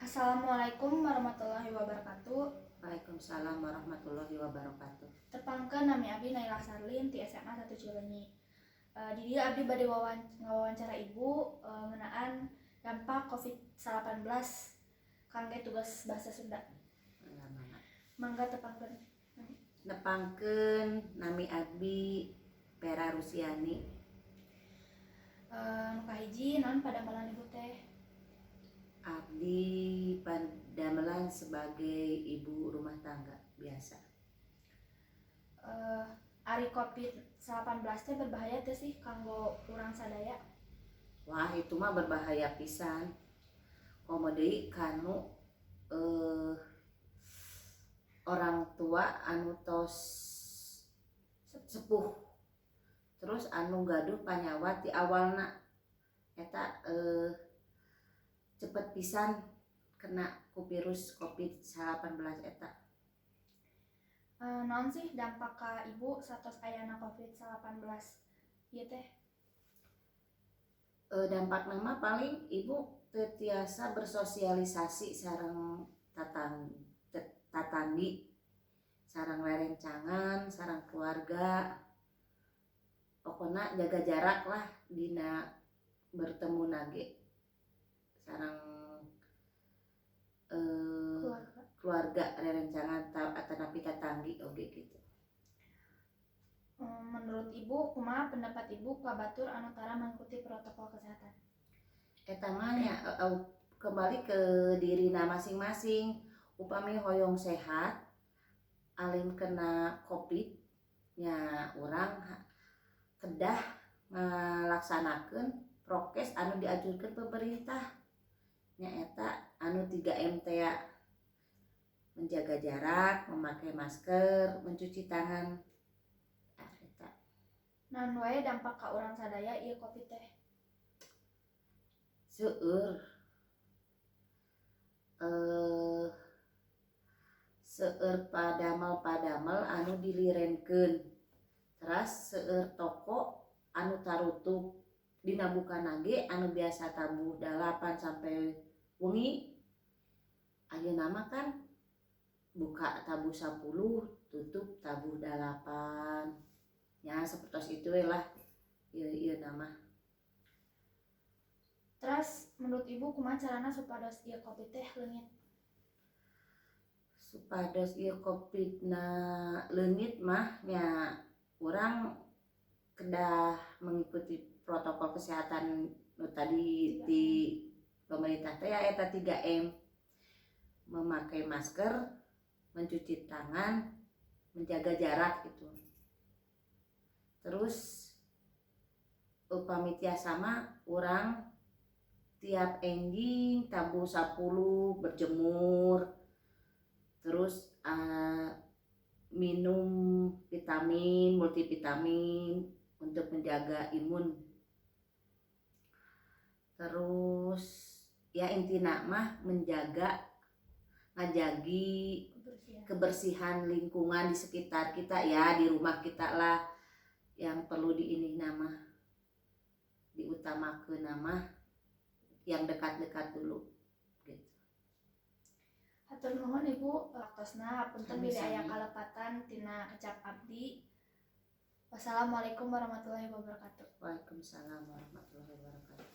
Assalamualaikum warahmatullahi wabarakatuh. Waalaikumsalam warahmatullahi wabarakatuh. Tepangkeun nami abdi Naila Sarlin ti SMA 1 Cileunyi. Di dieu abdi bade ngawawancara ibu ngeunaan dampak COVID-19 kangge tugas bahasa Sunda. Mangga tepangkeun. Nepangkeun nami abdi Pera Rusiani. Nu kahiji naon padamelan ibu teh? Abdi padamelan sebagai ibu rumah tangga biasa. Ari COVID-19 teh berbahaya teh sih kanggo urang sadaya? Wah, itu mah berbahaya pisan. Komo deui kanu orang tua anu tos sepuh, terus anu gaduh panyawa ti awalna eta cepet pisan kena ku virus COVID-19 eta. Naon sih dampak ka ibu satos ayana COVID-19 ieu teh? Dampak nama paling ibu teu tiasa bersosialisasi sareng tatanggi, sareng rerencangan, sareng keluarga. Pokona jaga jarak lah dina bertemu nage sareng keluarga rerencangan atanapi tatanggi oge gitu. Menurut ibu kumaha pendapat ibu kabatur anu tara mengikuti protokol kesehatan? Eta mah nya kembali ke dirina masing-masing. Upami hoyong sehat alin kena covid nya urang kedah ngalaksanakeun prokes anu dianjurkeun pemerintah nya eta anu 3M teh ya, menjaga jarak, memakai masker, mencuci tangan. Eta Naon wae dampak ka urang sadaya ieu covid teh? seueur padamel anu dilirenkeun, teras seueur toko anu tarutup dina bukaan ge anu biasa tabuh 8 sampai wengi ayeuna mah kan buka tabuh 10 tutup tabuh 8 ya sapertos itu lah ieu nama. Terus menurut ibu kumaha carana supados ieu covid teh leungit? Supados ieu covid na leungit mah nya urang kedah mengikuti protokol kesehatan nu tadi di pemerintah teh eta 3M, memakai masker, mencuci tangan, menjaga jarak gitu. Terus upami tiasa mah urang tiap enjing tabuh 10 berjemur, terus minum vitamin, multivitamin untuk menjaga imun. Terus ya intina mah ngajagi kebersihan lingkungan di sekitar kita ya, di rumah kita lah yang perlu diutamakeun nama yang dekat-dekat dulu gitu. Hatur nuhun ibu laktosna punten bilih aya kalepatan tina kecap abdi. Wassalamualaikum warahmatullahi wabarakatuh. Waalaikumsalam warahmatullahi wabarakatuh.